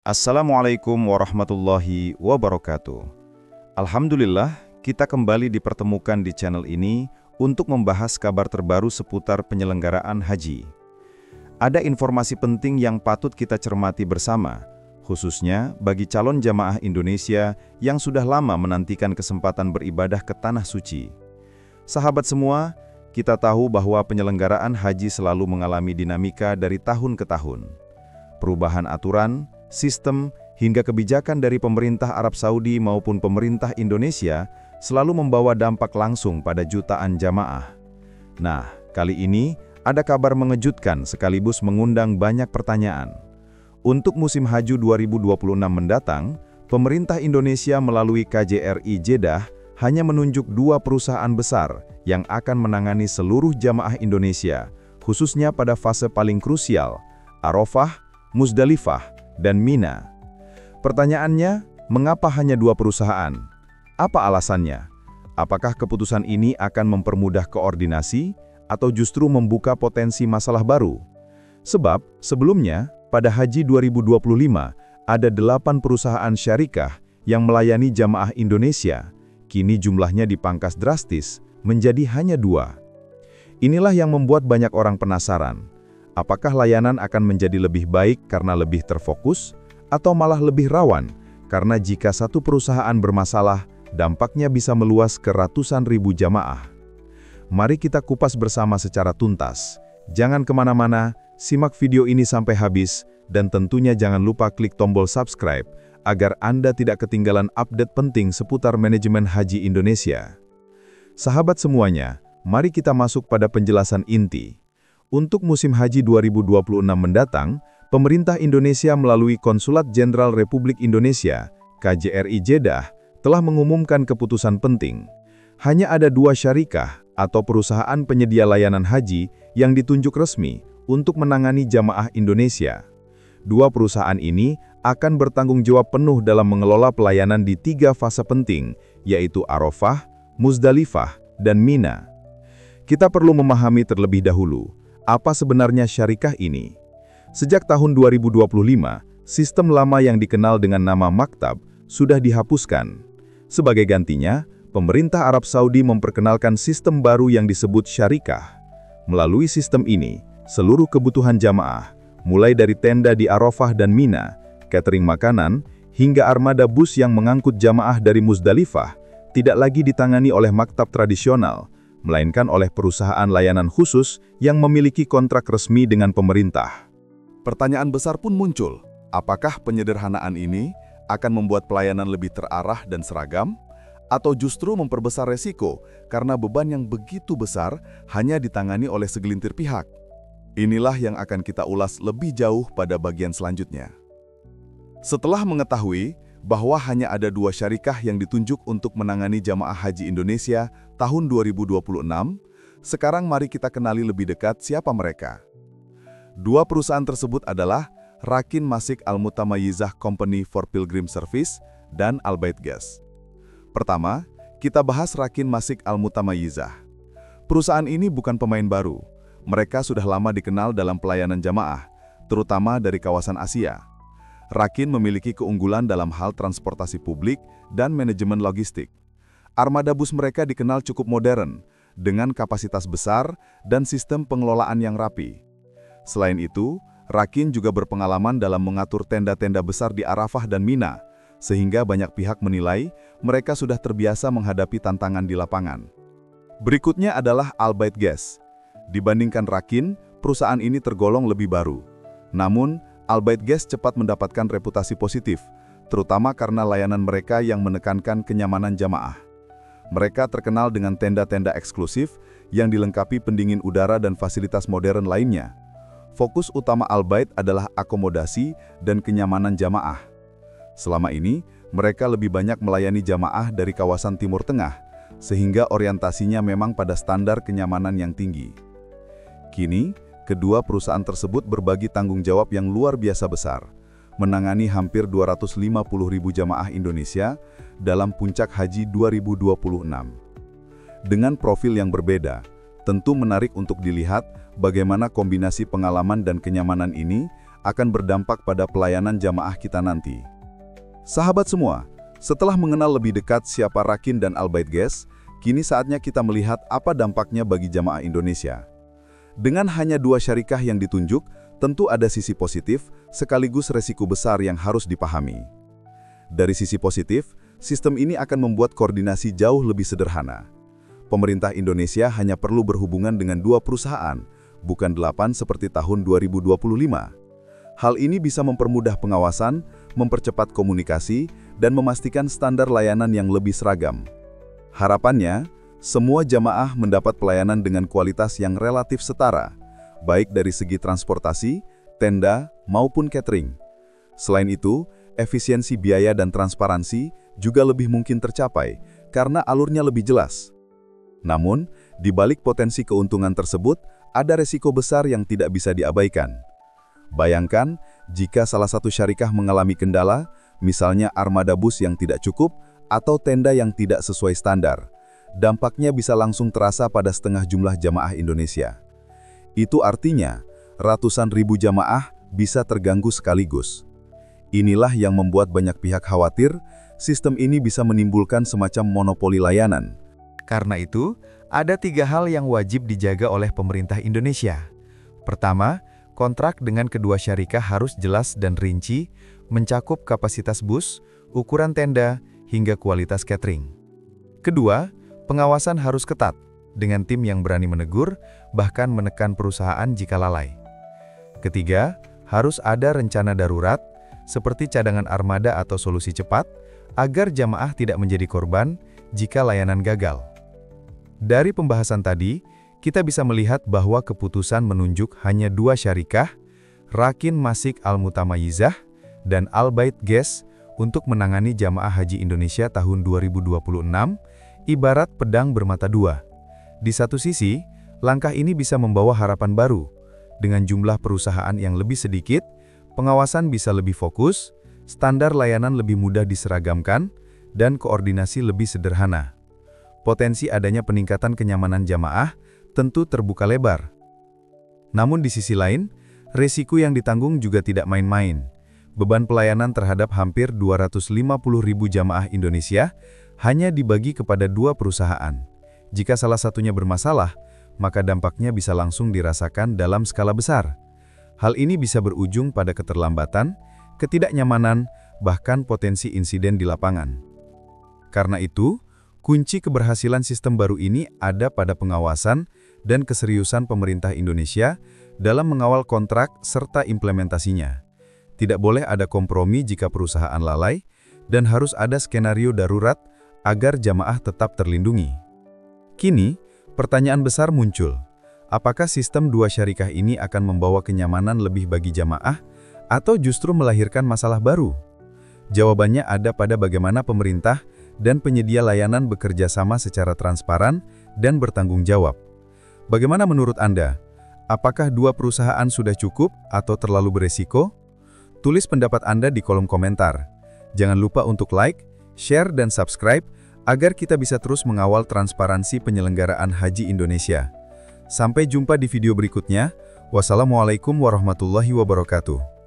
Assalamualaikum warahmatullahi wabarakatuh. Alhamdulillah, kita kembali dipertemukan di channel ini untuk membahas kabar terbaru seputar penyelenggaraan haji. Ada informasi penting yang patut kita cermati bersama, khususnya bagi calon jamaah Indonesia yang sudah lama menantikan kesempatan beribadah ke Tanah Suci. Sahabat semua, kita tahu bahwa penyelenggaraan haji selalu mengalami dinamika dari tahun ke tahun. Perubahan aturan, sistem, hingga kebijakan dari pemerintah Arab Saudi maupun pemerintah Indonesia selalu membawa dampak langsung pada jutaan jamaah. Nah, kali ini ada kabar mengejutkan sekaligus mengundang banyak pertanyaan. Untuk musim Haji 2026 mendatang, pemerintah Indonesia melalui KJRI Jeddah hanya menunjuk 2 perusahaan besar yang akan menangani seluruh jamaah Indonesia, khususnya pada fase paling krusial, Arafah, Muzdalifah, dan Mina. Pertanyaannya, mengapa hanya 2 perusahaan? Apa alasannya? Apakah keputusan ini akan mempermudah koordinasi atau justru membuka potensi masalah baru? Sebab, sebelumnya, pada Haji 2025, ada 8 perusahaan syarikah yang melayani jamaah Indonesia. Kini jumlahnya dipangkas drastis menjadi hanya 2. Inilah yang membuat banyak orang penasaran. Apakah layanan akan menjadi lebih baik karena lebih terfokus, atau malah lebih rawan karena jika satu perusahaan bermasalah, dampaknya bisa meluas ke ratusan ribu jamaah? Mari kita kupas bersama secara tuntas. Jangan kemana-mana, simak video ini sampai habis, dan tentunya jangan lupa klik tombol subscribe agar Anda tidak ketinggalan update penting seputar manajemen haji Indonesia. Sahabat semuanya, mari kita masuk pada penjelasan inti. Untuk musim Haji 2026 mendatang, pemerintah Indonesia melalui Konsulat Jenderal Republik Indonesia, KJRI Jeddah, telah mengumumkan keputusan penting. Hanya ada 2 syarikah atau perusahaan penyedia layanan haji yang ditunjuk resmi untuk menangani jamaah Indonesia. 2 perusahaan ini akan bertanggung jawab penuh dalam mengelola pelayanan di 3 fase penting, yaitu Arafah, Muzdalifah, dan Mina. Kita perlu memahami terlebih dahulu, apa sebenarnya syarikah ini? Sejak tahun 2025, sistem lama yang dikenal dengan nama maktab sudah dihapuskan. Sebagai gantinya, pemerintah Arab Saudi memperkenalkan sistem baru yang disebut syarikah. Melalui sistem ini, seluruh kebutuhan jamaah, mulai dari tenda di Arafah dan Mina, catering makanan, hingga armada bus yang mengangkut jamaah dari Muzdalifah, tidak lagi ditangani oleh maktab tradisional, melainkan oleh perusahaan layanan khusus yang memiliki kontrak resmi dengan pemerintah. Pertanyaan besar pun muncul, apakah penyederhanaan ini akan membuat pelayanan lebih terarah dan seragam, atau justru memperbesar resiko karena beban yang begitu besar hanya ditangani oleh segelintir pihak? Inilah yang akan kita ulas lebih jauh pada bagian selanjutnya. Setelah mengetahui bahwa hanya ada 2 syarikah yang ditunjuk untuk menangani jamaah haji Indonesia tahun 2026, sekarang mari kita kenali lebih dekat siapa mereka. 2 perusahaan tersebut adalah Rakin Masik Al-Mutamayyizah Company for Pilgrim Service dan Al-Bait Gas. Pertama, kita bahas Rakin Masik Al-Mutamayyizah. Perusahaan ini bukan pemain baru. Mereka sudah lama dikenal dalam pelayanan jamaah, terutama dari kawasan Asia. Rakin memiliki keunggulan dalam hal transportasi publik dan manajemen logistik. Armada bus mereka dikenal cukup modern, dengan kapasitas besar dan sistem pengelolaan yang rapi. Selain itu, Rakin juga berpengalaman dalam mengatur tenda-tenda besar di Arafah dan Mina, sehingga banyak pihak menilai mereka sudah terbiasa menghadapi tantangan di lapangan. Berikutnya adalah Al-Bait Gas. Dibandingkan Rakin, perusahaan ini tergolong lebih baru. Namun, Al-Bait Gas cepat mendapatkan reputasi positif, terutama karena layanan mereka yang menekankan kenyamanan jamaah. Mereka terkenal dengan tenda-tenda eksklusif yang dilengkapi pendingin udara dan fasilitas modern lainnya. Fokus utama Al-Bait adalah akomodasi dan kenyamanan jamaah. Selama ini, mereka lebih banyak melayani jamaah dari kawasan Timur Tengah, sehingga orientasinya memang pada standar kenyamanan yang tinggi. Kini, kedua perusahaan tersebut berbagi tanggung jawab yang luar biasa besar, menangani hampir 250.000 jamaah Indonesia dalam puncak haji 2026. Dengan profil yang berbeda, tentu menarik untuk dilihat bagaimana kombinasi pengalaman dan kenyamanan ini akan berdampak pada pelayanan jamaah kita nanti. Sahabat semua, setelah mengenal lebih dekat siapa Rakin dan Al Bait Gas, kini saatnya kita melihat apa dampaknya bagi jamaah Indonesia. Dengan hanya 2 syarikah yang ditunjuk, tentu ada sisi positif sekaligus resiko besar yang harus dipahami. Dari sisi positif, sistem ini akan membuat koordinasi jauh lebih sederhana. Pemerintah Indonesia hanya perlu berhubungan dengan 2 perusahaan, bukan 8 seperti tahun 2025. Hal ini bisa mempermudah pengawasan, mempercepat komunikasi, dan memastikan standar layanan yang lebih seragam. Harapannya, semua jamaah mendapat pelayanan dengan kualitas yang relatif setara, baik dari segi transportasi, tenda, maupun catering. Selain itu, efisiensi biaya dan transparansi juga lebih mungkin tercapai karena alurnya lebih jelas. Namun, di balik potensi keuntungan tersebut, ada resiko besar yang tidak bisa diabaikan. Bayangkan, jika salah satu syarikah mengalami kendala, misalnya armada bus yang tidak cukup atau tenda yang tidak sesuai standar, dampaknya bisa langsung terasa pada setengah jumlah jamaah Indonesia. Itu artinya, ratusan ribu jamaah bisa terganggu sekaligus. Inilah yang membuat banyak pihak khawatir, sistem ini bisa menimbulkan semacam monopoli layanan. Karena itu, ada 3 hal yang wajib dijaga oleh pemerintah Indonesia. Pertama, kontrak dengan kedua syarikah harus jelas dan rinci, mencakup kapasitas bus, ukuran tenda, hingga kualitas catering. Kedua, pengawasan harus ketat, dengan tim yang berani menegur, bahkan menekan perusahaan jika lalai. Ketiga, harus ada rencana darurat, seperti cadangan armada atau solusi cepat, agar jamaah tidak menjadi korban jika layanan gagal. Dari pembahasan tadi, kita bisa melihat bahwa keputusan menunjuk hanya 2 syarikah, Rakin Masik Al-Mutamayizah dan Al Bait Gas, untuk menangani jamaah haji Indonesia tahun 2026, ibarat pedang bermata 2. Di satu sisi, langkah ini bisa membawa harapan baru. Dengan jumlah perusahaan yang lebih sedikit, pengawasan bisa lebih fokus, standar layanan lebih mudah diseragamkan, dan koordinasi lebih sederhana. Potensi adanya peningkatan kenyamanan jamaah tentu terbuka lebar. Namun di sisi lain, resiko yang ditanggung juga tidak main-main. Beban pelayanan terhadap hampir 250.000 jamaah Indonesia hanya dibagi kepada 2 perusahaan. Jika salah satunya bermasalah, maka dampaknya bisa langsung dirasakan dalam skala besar. Hal ini bisa berujung pada keterlambatan, ketidaknyamanan, bahkan potensi insiden di lapangan. Karena itu, kunci keberhasilan sistem baru ini ada pada pengawasan dan keseriusan pemerintah Indonesia dalam mengawal kontrak serta implementasinya. Tidak boleh ada kompromi jika perusahaan lalai, dan harus ada skenario darurat agar jamaah tetap terlindungi. Kini, pertanyaan besar muncul. Apakah sistem 2 syarikah ini akan membawa kenyamanan lebih bagi jamaah, atau justru melahirkan masalah baru? Jawabannya ada pada bagaimana pemerintah dan penyedia layanan bekerja sama secara transparan dan bertanggung jawab. Bagaimana menurut Anda? Apakah 2 perusahaan sudah cukup atau terlalu beresiko? Tulis pendapat Anda di kolom komentar. Jangan lupa untuk like, share, dan subscribe agar kita bisa terus mengawal transparansi penyelenggaraan haji Indonesia. Sampai jumpa di video berikutnya. Wassalamualaikum warahmatullahi wabarakatuh.